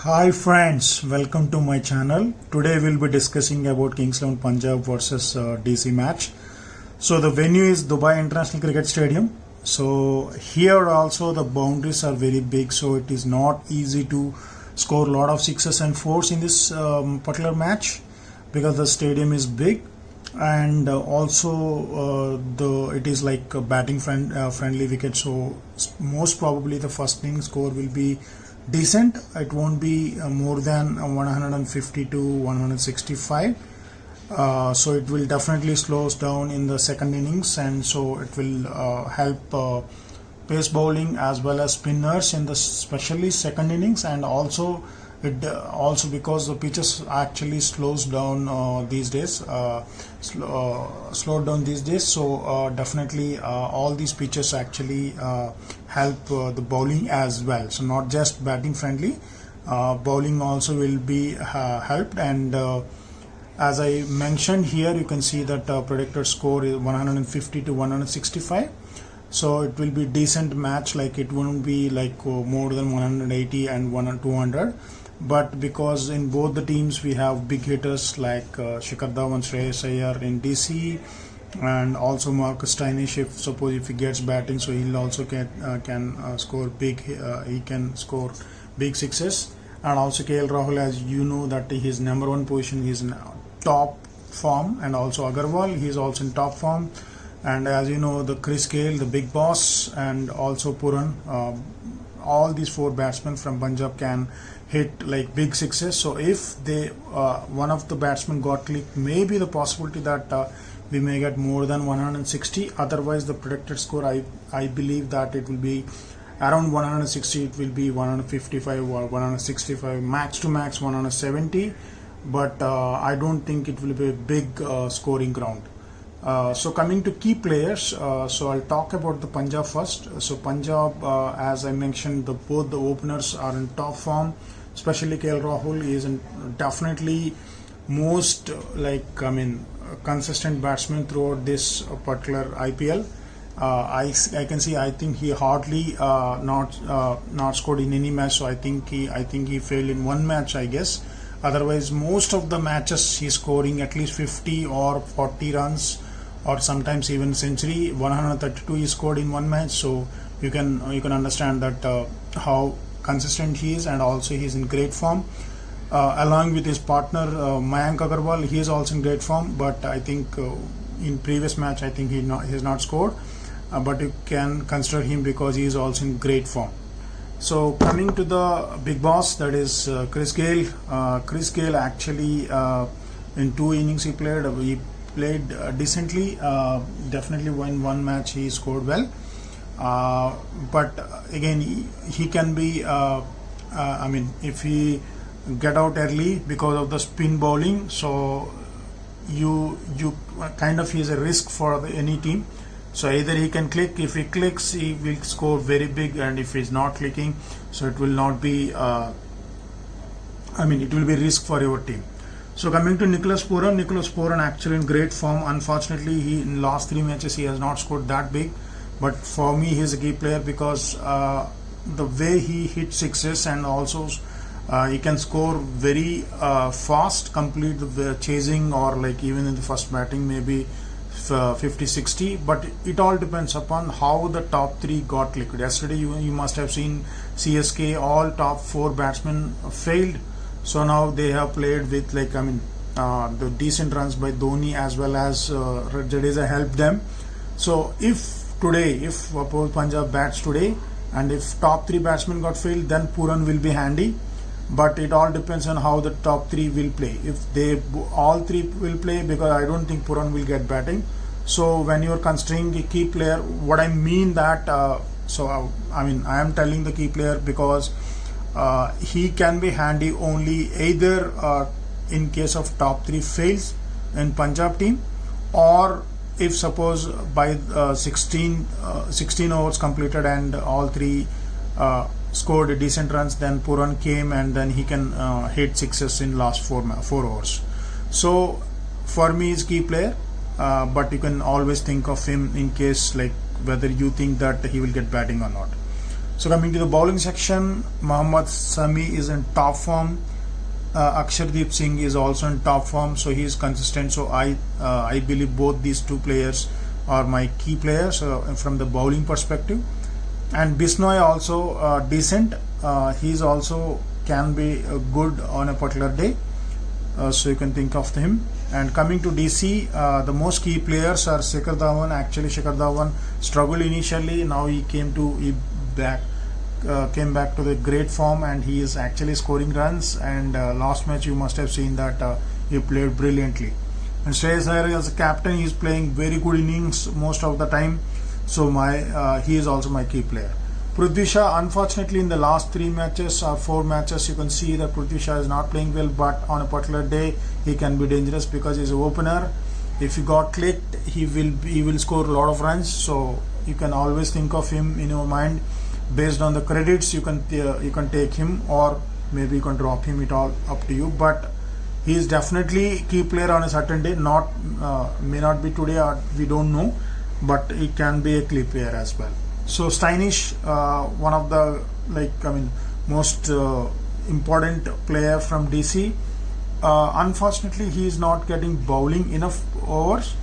Hi friends, welcome to my channel. Today we'll be discussing about Kings XI Punjab versus DC match. So the venue is Dubai International Cricket Stadium. So here also the boundaries are very big, so it is not easy to score a lot of sixes and fours in this particular match because the stadium is big, and also it is like a batting friendly wicket. So most probably the first inning score will be decent. It won't be more than 150 to 165. So it will definitely slow us down in the second innings, and so it will help pace bowling as well as spinners in the especially second innings. And also it also because the pitches actually slows down these days, slowed down these days. So definitely all these pitches actually help the bowling as well. So not just batting friendly, bowling also will be helped. And as I mentioned here, you can see that predicted score is 150 to 165. So it will be decent match, like it won't be like more than 180 and 200. But because in both the teams we have big hitters like Shikhar Dhawan, Shreyas Iyer in DC, and also Marcus Stoinis, if suppose if he gets batting, so he'll also can score big. He can score big sixes. And also KL Rahul, as you know, that his number one position, he is in top form, and also Agarwal, he is also in top form. And as you know, the Chris Gayle, the big boss, and also Pooran, all these four batsmen from Punjab can hit like big sixes. So if they one of the batsmen got clicked, maybe the possibility that we may get more than 160. Otherwise the predicted score, I believe that it will be around 160. It will be 155 or 165, max to max 170. But I don't think it will be a big scoring ground. So coming to key players, so I'll talk about the Punjab first. So Punjab, as I mentioned, both the openers are in top form. Especially KL Rahul is definitely most consistent batsman throughout this particular IPL. I can see, I think he hardly not scored in any match. So I think he failed in one match, I guess. Otherwise most of the matches he's scoring at least 50 or 40 runs, or sometimes even century. 132 he scored in one match. So you can understand that how consistent he is, and also he is in great form. Along with his partner Mayank Agarwal, he is also in great form. But I think in previous match, I think he has not scored. But you can consider him because he is also in great form. So coming to the big boss, that is Chris Gayle. Chris Gayle actually in 2 innings he played decently. Definitely in one match he scored well. But again he can be if he get out early because of the spin bowling, so you kind of, he is a risk for any team. So either he can click, if he clicks he will score very big, and if he's not clicking, so it will not be it will be risk for your team. So coming to Nicholas Pooran actually in great form. Unfortunately he in last 3 matches he has not scored that big. But for me he is a key player because the way he hits sixes, and also he can score very fast, complete the chasing, or like even in the first batting maybe 50-60. But it all depends upon how the top 3 got clicked. Yesterday you must have seen CSK, all top 4 batsmen failed. So now they have played with the decent runs by Dhoni as well as Jadeja helped them. So if Punjab bats today, and if top 3 batsmen got failed, then Pooran will be handy. But it all depends on how the top 3 will play. If they all 3 will play, because I don't think Pooran will get batting. So when you are considering a key player, what I mean that I am telling the key player because he can be handy only either in case of top 3 fails in Punjab team, or if suppose by 16 overs completed and all 3 scored decent runs, then Pooran came and then he can hit sixes in last 4 overs. So for me he's key player, but you can always think of him in case like whether you think that he will get batting or not. So coming to the bowling section, Mohammad Sami is in top form. Akshardeep Singh is also in top form, so he is consistent. So I believe both these two players are my key players from the bowling perspective. And Bisnoy also decent. He is also can be good on a particular day, so you can think of him. And coming to DC, the most key players are Shikhar Dhawan. Actually, Shikhar Dhawan struggled initially. Now he came back to the great form, and he is actually scoring runs. And last match you must have seen that he played brilliantly. And Shreyas Iyer as a captain, he is playing very good innings most of the time. So he is also my key player. Prithvi Shaw, unfortunately, in the last 3 matches or 4 matches, you can see that Prithvi Shaw is not playing well. But on a particular day, he can be dangerous because he's an opener. If he got clicked, he will score a lot of runs. So you can always think of him in your mind. Based on the credits, you can take him, or maybe you can drop him. It all up to you. But he is definitely key player on a certain day. May not be today, or we don't know, but he can be a key player as well. So Stynish, one of the most important player from DC. Unfortunately, he is not getting bowling enough overs.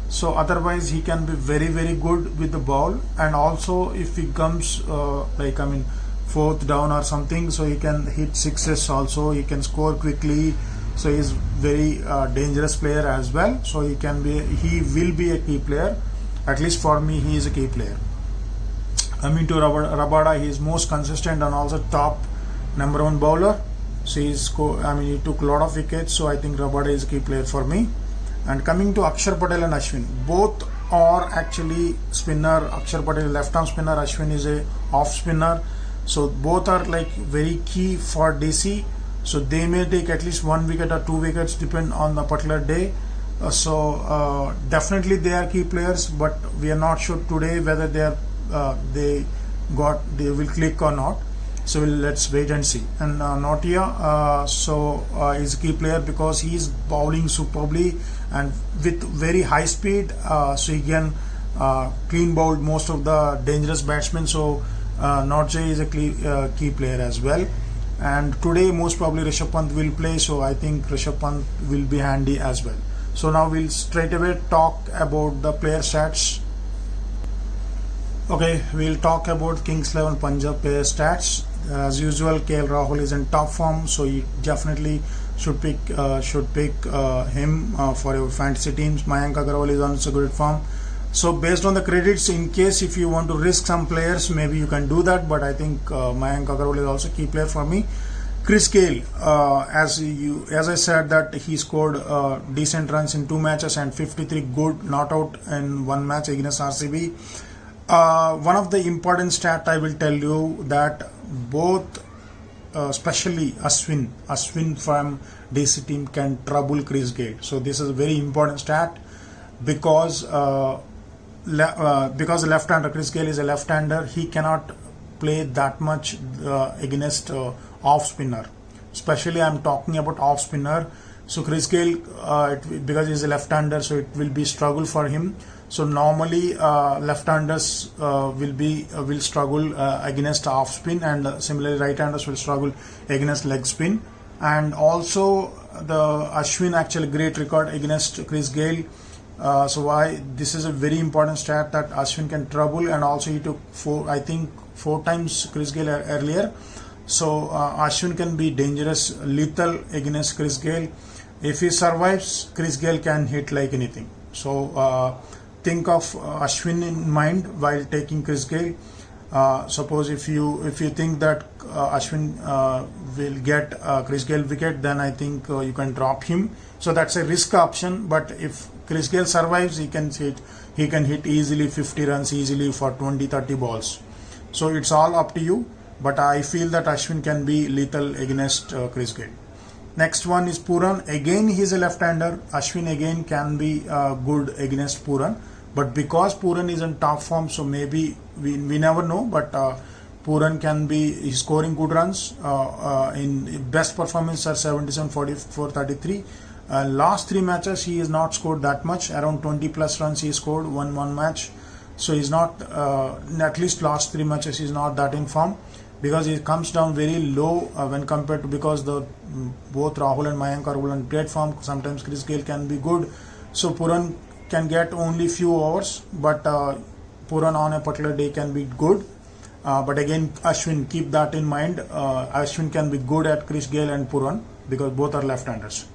So otherwise, he can be very, very good with the ball. And also, if he comes 4th down or something, so he can hit sixes. Also, he can score quickly. So he is very dangerous player as well. So he will be a key player. At least for me, he is a key player. Coming to Rabada, he is most consistent and also top number 1 bowler. So he took a lot of wickets. So I think Rabada is a key player for me. And coming to Akshar Patel and Ashwin, both are actually spinner. Akshar Patel is left arm spinner, Ashwin is a off spinner. So both are very key for DC. So they may take at least 1 wicket or 2 wickets depend on the particular day. Definitely they are key players, but we are not sure today whether they will click or not. So let's wait and see. And Notia is a key player because he is bowling superbly and with very high speed. So he can clean bowl most of the dangerous batsmen. So Notia is a key player as well. And today most probably Rishabh Pant will play. So I think Rishabh Pant will be handy as well. So now we'll straight away talk about the player stats. Okay, we'll talk about Kings 11 Punjab player stats. As usual, KL Rahul is in top form, so you definitely should pick him for your fantasy teams. Mayank Agarwal is on good form. So based on the credits, in case if you want to risk some players, maybe you can do that. But I think Mayank Agarwal is also a key player for me. Chris Gayle, as I said that he scored decent runs in 2 matches and 53 good, not out in 1 match against RCB. One of the important stat I will tell you that both, especially Ashwin from DC team can trouble Chris Gayle. So this is a very important stat because left-hander, Chris Gayle is a left-hander. He cannot play that much against off-spinner. Especially I'm talking about off-spinner. So Chris Gayle, because he's a left-hander, so it will be struggle for him. So normally left-handers will struggle against off spin, and similarly right-handers will struggle against leg spin. And also the Ashwin actually great record against Chris Gayle. So why this is a very important stat that Ashwin can trouble, and also he took 4 times Chris Gayle earlier. So Ashwin can be dangerous, lethal against Chris Gayle. If he survives, Chris Gayle can hit like anything. So think of Ashwin in mind while taking Chris Gayle. Suppose if you think that Ashwin will get Chris Gayle wicket, then I think you can drop him. So that's a risk option. But if Chris Gayle survives, he can hit easily 50 runs easily for 20-30 balls. So it's all up to you. But I feel that Ashwin can be lethal against Chris Gayle. Next one is Pooran. Again, he is a left-hander. Ashwin again can be good against Pooran. But because Pooran is in top form, so maybe we never know. But Pooran can be scoring good runs. In best performance are 77, 44, 33. Last 3 matches he has not scored that much. Around 20 plus runs he scored one match. So he's not, at least last 3 matches, he's not that in form, because he comes down very low when compared to, because both Rahul and Mayank are in great form. Sometimes Chris Gayle can be good, so Pooran can get only few overs, but Pooran on a particular day can be good. But again, Ashwin, keep that in mind. Ashwin can be good at Chris Gayle and Pooran, because both are left-handers.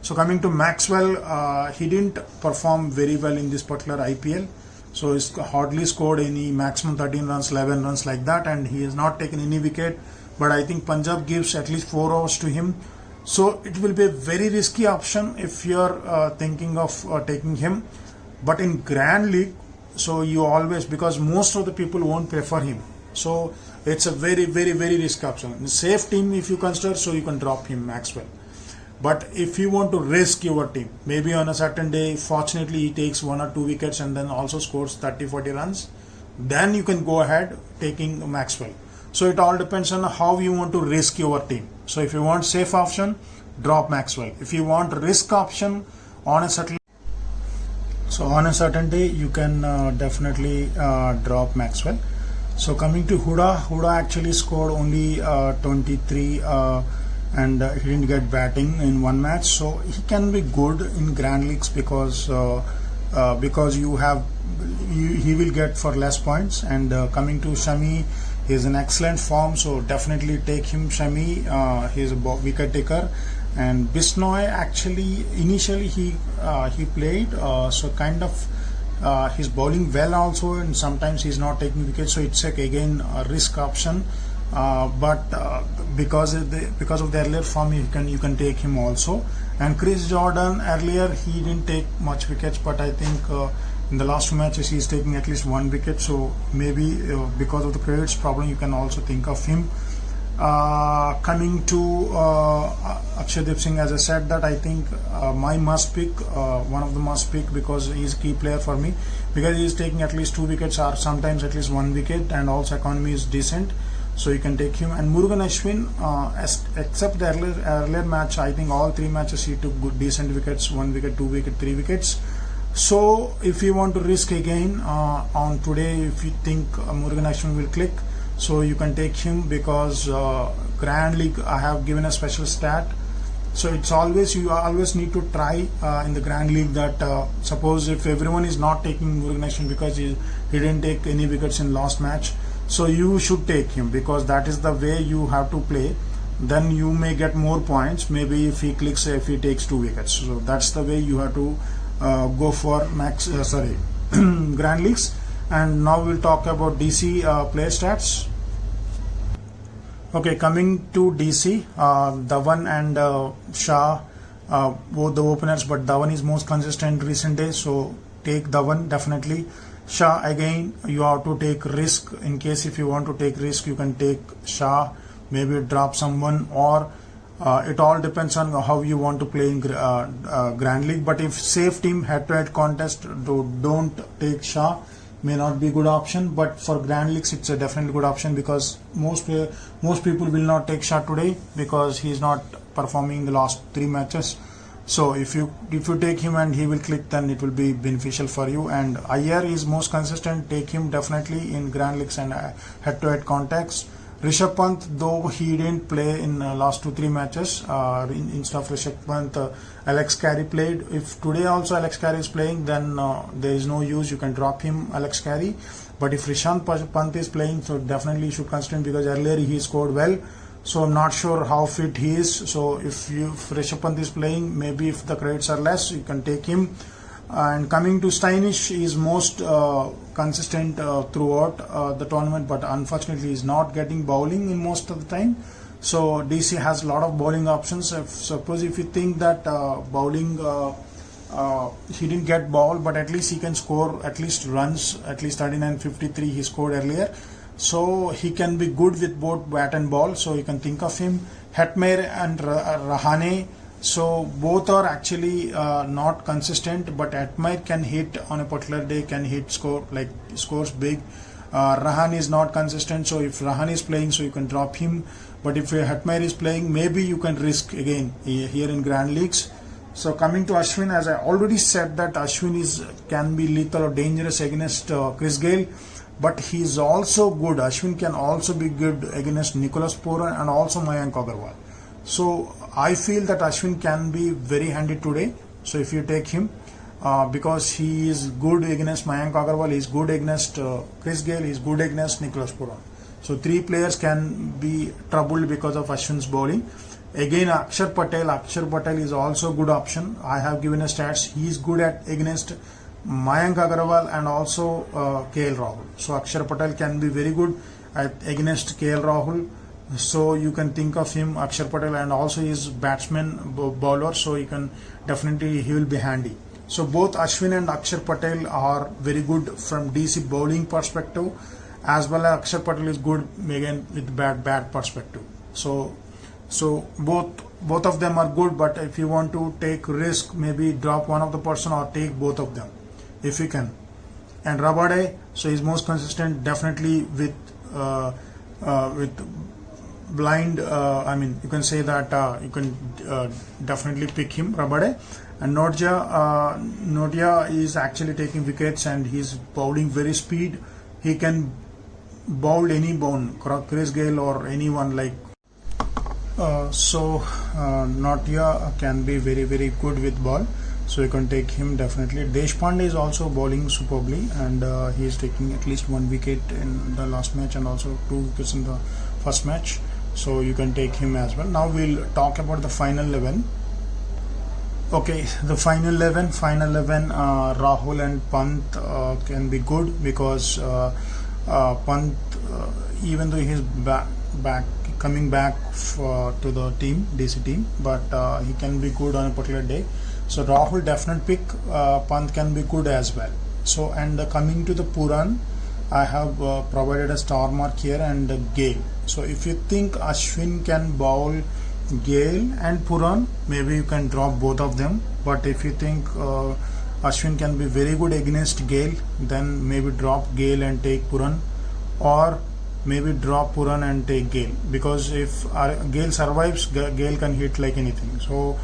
So coming to Maxwell, he didn't perform very well in this particular IPL. So he's hardly scored any maximum 13 runs, 11 runs like that, and he has not taken any wicket. But I think Punjab gives at least 4 overs to him. So it will be a very risky option if you're thinking of taking him. But in Grand League, so you always, because most of the people won't prefer him. So it's a very, very, very risky option. In safe team, if you consider, so you can drop him, Maxwell. But if you want to risk your team, maybe on a certain day, fortunately he takes 1 or 2 wickets and then also scores 30-40 runs, then you can go ahead taking Maxwell. So it all depends on how you want to risk your team. So if you want safe option, drop Maxwell. If you want risk option on a certain day, you can definitely drop Maxwell. So coming to Huda actually scored only 23 and he didn't get batting in one match. So he can be good in Grand Leagues, because you have he will get for less points. And coming to Shami, he is in excellent form, so definitely take him, Shami. He is a wicket taker. And Bisnoy, actually initially he played, so kind of he's bowling well also, and sometimes he's not taking wickets, so it's again a risk option. But because of the earlier form, you can take him also. And Chris Jordan, earlier he didn't take much wickets, but I think in the last 2 matches he's taking at least 1 wicket. So maybe because of the credits problem, you can also think of him. Coming to Akshaydeep Singh, as I said, that I think my must pick, one of the must pick, because he's a key player for me, because he's taking at least 2 wickets or sometimes at least 1 wicket, and also economy is decent, so you can take him. And Murugan Ashwin, except the earlier match, I think all 3 matches he took good decent wickets, 1 wicket, 2 wicket, 3 wickets. So if you want to risk again on today, if you think Murugan Ashwin will click, so you can take him, because Grand League I have given a special stat. So it's always, you always need to try in the Grand League that suppose if everyone is not taking Murugan Ashwin because he didn't take any wickets in last match, so you should take him, because that is the way you have to play. Then you may get more points, maybe if he clicks, if he takes 2 wickets. So that's the way you have to go for Grand Leagues. And now we'll talk about DC player stats. Okay, coming to DC, Dhawan and Shah, both the openers, but Dhawan is most consistent recent days, so take Dhawan definitely. Shah, again, you have to take risk. In case if you want to take risk, you can take Shah, maybe drop someone, or it all depends on how you want to play in Grand League. But if safe team head-to-head contest, don't take Shah. May not be a good option, but for Grand Leagues it's a definitely good option, because most people will not take Shah today because he is not performing in the last 3 matches. So if you take him and he will click, then it will be beneficial for you. And Iyer is most consistent, take him definitely in Grand Leagues and head-to-head contests. Rishabh Pant, though he didn't play in last 2-3 matches, instead of Rishabh Pant, Alex Carey played. If today also Alex Carey is playing, then there is no use, you can drop him, Alex Carey. But if Rishabh Pant is playing, so definitely you should consider him, because earlier he scored well. So I'm not sure how fit he is. So if Rishabh Pant is playing, maybe if the credits are less, you can take him. And coming to Steinish, is most consistent throughout the tournament, but unfortunately he is not getting bowling in most of the time. So DC has a lot of bowling options. Suppose if you think that bowling, he didn't get ball, but at least he can score at least runs, at least 39-53 he scored earlier. So he can be good with both bat and ball, so you can think of him. Hetmyer and Rahane, so both are actually not consistent, but Hetmyer can hit on a particular day, can hit scores big. Rahane is not consistent, so if Rahane is playing, so you can drop him. But if Hetmyer is playing, maybe you can risk again here in Grand Leagues. So coming to Ashwin, as I already said that Ashwin can be lethal or dangerous against Chris Gayle, but he is also good. Ashwin can also be good against Nicholas Puran and also Mayank Agarwal. So I feel that Ashwin can be very handy today. So if you take him, because he is good against Mayank Agarwal, he is good against Chris Gayle, he is good against Nicholas Puran. So three players can be troubled because of Ashwin's bowling. Again, Akshar Patel is also a good option. I have given a stats. He is good against Mayank Agarwal and also KL Rahul. So Akshar Patel can be very good against KL Rahul. So you can think of him, Akshar Patel, and also his batsman bowler. So you can definitely, he will be handy. So both Ashwin and Akshar Patel are very good from DC bowling perspective, as well as Akshar Patel is good again with bat perspective. So both of them are good, but if you want to take risk, maybe drop one of the person or take both of them if you can. And Rabade, so he's most consistent, definitely with blind. I mean, you can say that you can definitely pick him, Rabade. And Nodia is actually taking wickets and he's bowling very speed. He can bowl any bone, Chris Gayle or anyone like. Notia can be very good with ball, so you can take him definitely. Deshpande is also bowling superbly, and he is taking at least 1 wicket in the last match and also 2 wickets in the first match, so you can take him as well. Now we'll talk about the final 11. Okay, the final 11, Rahul and Pant can be good, because Pant, even though he's coming back to the team, DC team, but he can be good on a particular day. So Rahul definite pick, Pant can be good as well. So, and coming to the Puran, I have provided a star mark here and Gayle. So if you think Ashwin can bowl Gayle and Puran, maybe you can drop both of them. But if you think Ashwin can be very good against Gayle, then maybe drop Gayle and take Puran, or maybe drop Puran and take Gayle, because if Gayle survives, Gayle can hit like anything. So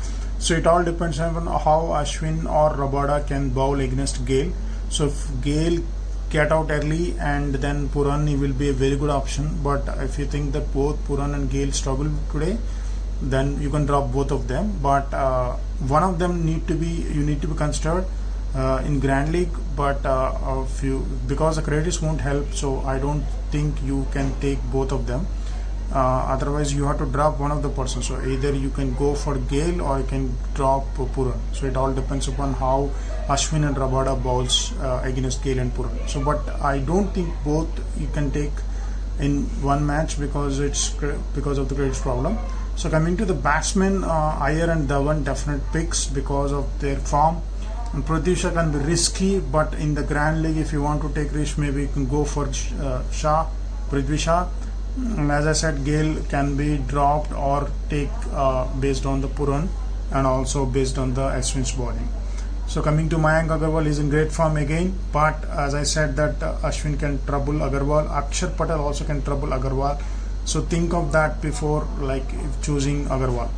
it all depends on how Ashwin or Rabada can bowl against Gayle. So if Gayle get out early and then Puran, he will be a very good option. But if you think that both Puran and Gayle struggle today, then you can drop both of them. But one of them you need to be considered in Grand League, but because the credits won't help, so I don't think you can take both of them. Otherwise you have to drop one of the person. So either you can go for Gayle or you can drop Puran. So it all depends upon how Ashwin and Rabada bowls against Gayle and Puran. So but I don't think both you can take in one match, because of the credits problem. So coming to the batsmen, Iyer and Dhawan definite picks because of their form. And Prithvi Shaw can be risky, but in the Grand League, if you want to take risk, maybe you can go for Prithvi Shaw. And as I said, Gayle can be dropped or take based on the Puran and also based on the Ashwin's bowling. So coming to Mayank Agarwal, he's in great form again, but as I said that Ashwin can trouble Agarwal, Akshar Patel also can trouble Agarwal. So think of that before choosing Agarwal.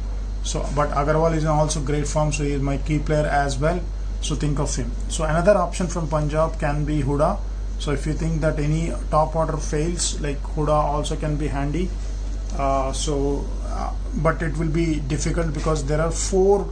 So but Agarwal is in also great form, so he is my key player as well. So think of him. So another option from Punjab can be Huda. So if you think that any top order fails, like Huda also can be handy. But it will be difficult because there are 4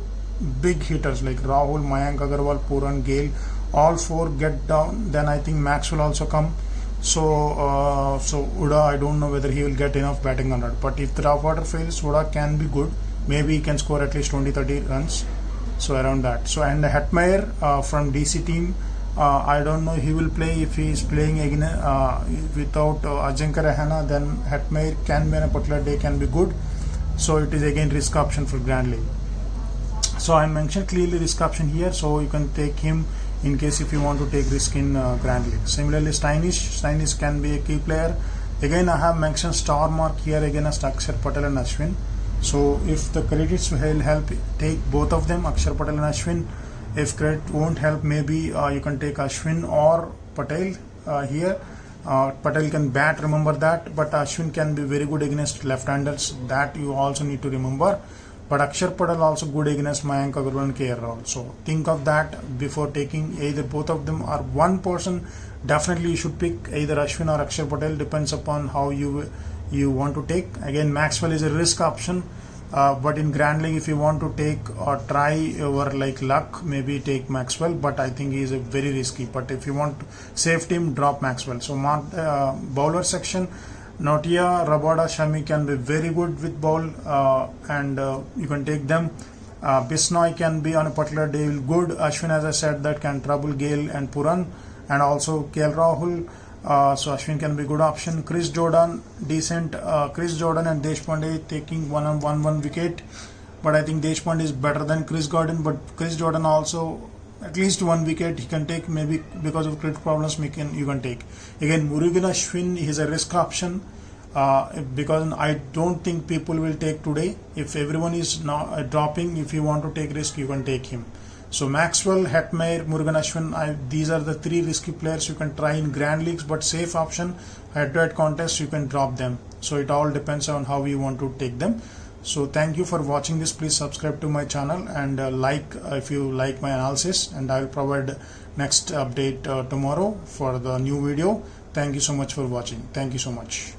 big hitters like Rahul, Mayank Agarwal, Puran, Gayle. All 4 get down. Then I think Max will also come. So Huda, I don't know whether he will get enough batting 100. But if the top order fails, Huda can be good. Maybe he can score at least 20-30 runs. So around that. So and Hetmeyer from DC team, I don't know he will play. If he is playing again without Ajinkya Rahana, then Hetmeyer can be on a particular day can be good. So it is again risk option for Grand League. So I mentioned clearly risk option here, so you can take him in case if you want to take risk in Grand League. Similarly, Steinish can be a key player. Again, I have mentioned star mark here against Akshar Patel and Ashwin. So if the credits will help, take both of them, Akshar Patel and Ashwin. If credit won't help, maybe you can take Ashwin or Patel here. Patel can bat, remember that, but Ashwin can be very good against left-handers. That you also need to remember. But Akshar Patel also good against Mayank Agarwal and KL Rahul. So think of that before taking either both of them or one person. Definitely you should pick either Ashwin or Akshar Patel, depends upon how you want to take. Again, Maxwell is a risk option, but in Grand League if you want to take or try your like luck, maybe take Maxwell, but I think he is a very risky. But if you want to save team, drop Maxwell. So bowler section, Notia, Rabada, Shami can be very good with ball, and you can take them. Bisnoy can be on a particular day good. Ashwin, as I said, that can trouble Gale and Puran, and also KL Rahul. So Ashwin can be good option. Chris Jordan, decent. Chris Jordan and Deshpande taking one wicket, but I think Deshpande is better than Chris Jordan. But Chris Jordan also at least 1 wicket he can take, maybe because of cricket problems you can take. Again, Murugan Ashwin is a risk option, because I don't think people will take today. If everyone is not dropping, if you want to take risk, you can take him. So Maxwell, Hetmeyer, Murugan Ashwin, these are the 3 risky players you can try in Grand Leagues, but safe option, head-to-head contests, you can drop them. So it all depends on how you want to take them. So thank you for watching this. Please subscribe to my channel and like if you like my analysis, and I will provide next update tomorrow for the new video. Thank you so much for watching. Thank you so much.